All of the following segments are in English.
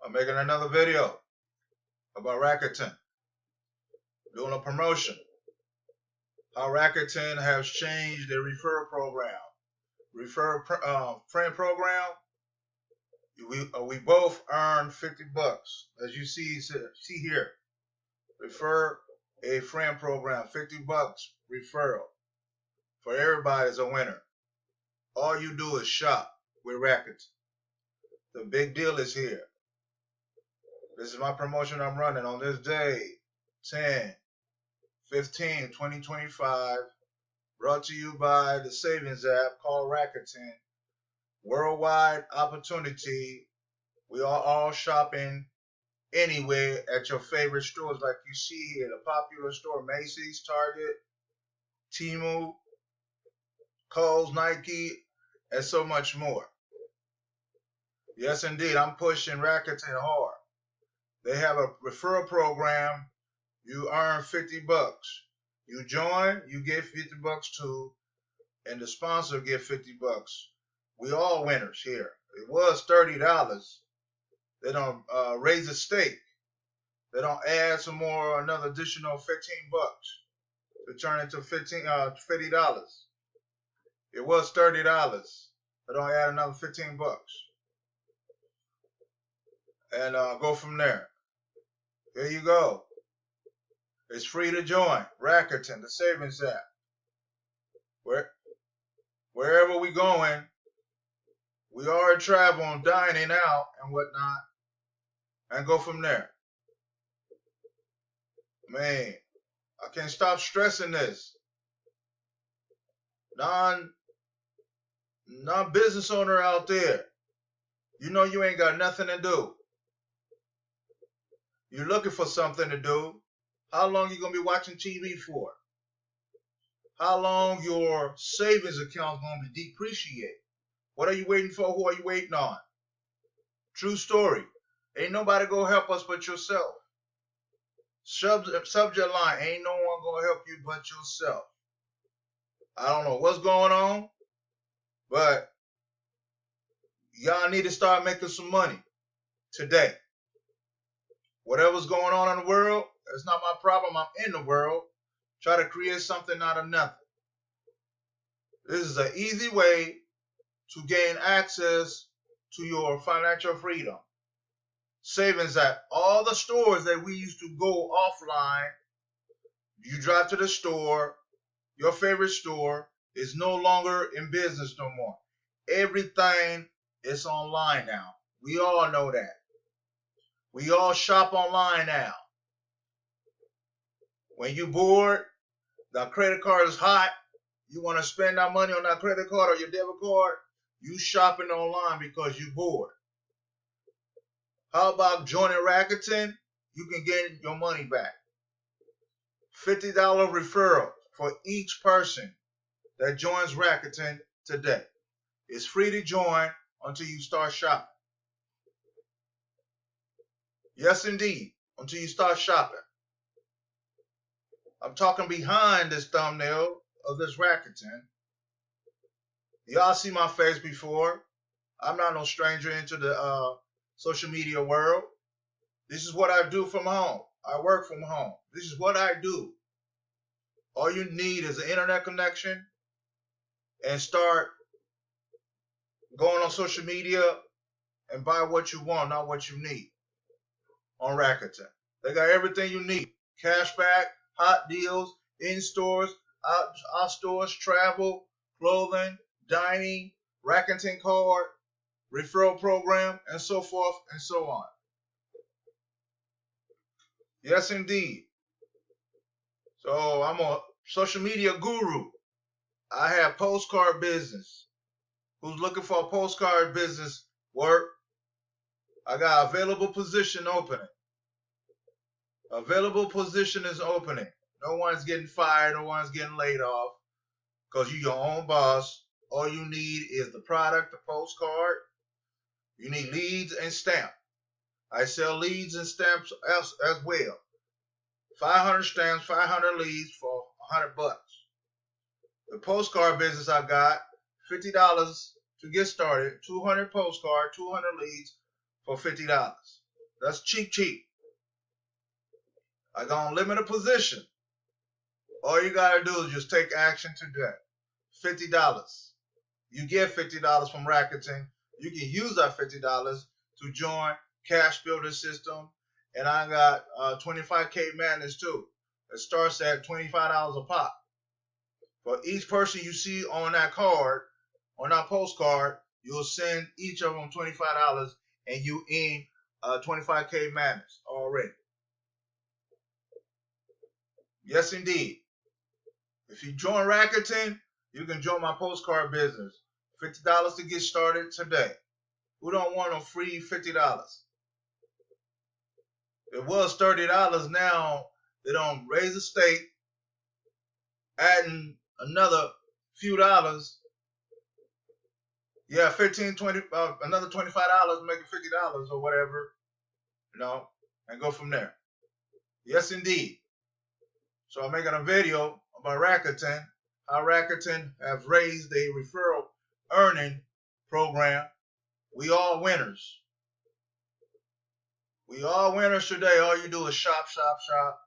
I'm making another video about Rakuten, doing a promotion. How Rakuten has changed their referral program. Friend program, we both earn $50. As you see here, refer a friend program, $50 referral. For everybody is a winner. All you do is shop with Rakuten. The big deal is here. This is my promotion I'm running on this day, 10/15/2025, brought to you by the savings app called Rakuten. Worldwide opportunity. We are all shopping anywhere at your favorite stores like you see here. The popular store, Macy's, Target, Temu, Kohl's, Nike, and so much more. Yes, indeed, I'm pushing Rakuten hard. They have a referral program. You earn $50. You join, you get $50 too, and the sponsor get $50. We all winners here. It was $30. They don't raise the stake. They don't add some more, another additional $15 to turn it to $50. It was $30. They don't add another $15 and go from there. There you go. It's free to join. Rakuten, the savings app. Wherever we going, we are traveling, dining out, and whatnot, and go from there. Man, I can't stop stressing this. Non-business owner out there, you know you ain't got nothing to do. You're looking for something to do. How long you gonna be watching TV for? How long your savings account gonna be depreciate? What are you waiting for? Who are you waiting on? True story. Ain't nobody gonna help us but yourself. Subject line, ain't no one gonna help you but yourself. I don't know what's going on, but y'all need to start making some money today. Whatever's going on in the world, it's not my problem. I'm in the world. Try to create something out of nothing. This is an easy way to gain access to your financial freedom. Savings app. All the stores that we used to go offline, you drive to the store, your favorite store is no longer in business no more. Everything is online now. We all know that. We all shop online now. When you bored, the credit card is hot, you want to spend that money on that credit card or your debit card, you shopping online because you bored. How about joining Rakuten? You can get your money back. $50 referral for each person that joins Rakuten today. It's free to join until you start shopping. Yes, indeed, until you start shopping. I'm talking behind this thumbnail of this Rakuten. Y'all see my face before. I'm not no stranger into the social media world. This is what I do from home. I work from home. This is what I do. All you need is an internet connection and start going on social media and buy what you want, not what you need on Rakuten. They got everything you need. Cashback, hot deals, in stores, out stores, travel, clothing, dining, Rakuten card, referral program, and so forth and so on. Yes, indeed. So I'm a social media guru. I have postcard business. Who's looking for a postcard business work? I got available position opening. Available position is opening. No one's getting fired. No one's getting laid off because you're your own boss. All you need is the product, the postcard. You need leads and stamp. I sell leads and stamps as well. 500 stamps, 500 leads for $100. The postcard business I got, $50 to get started. 200 postcard, 200 leads for $50. That's cheap, cheap. I got unlimited position. All you gotta do is just take action today. $50. You get $50 from Rakuten. You can use that $50 to join Cash Builder System. And I got 25K Madness too. It starts at $25 a pop. For each person you see on that card, on that postcard, you'll send each of them $25 and you in 25K Madness already. Yes, indeed. If you join Rakuten, you can join my postcard business. $50 to get started today. Who don't want a free $50? It was $30. Now they don't raise the stake, adding another few dollars. Yeah, 15, 20, another $25, make it $50 or whatever, and go from there. Yes, indeed. So I'm making a video about Rakuten, how Rakuten have raised a referral earning program. We all winners. We all winners today. All you do is shop, shop, shop,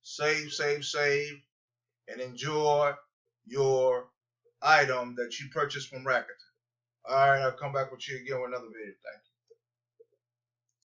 save, save, save, and enjoy your item that you purchased from Rakuten. All right, I'll come back with you again with another video. Thank you.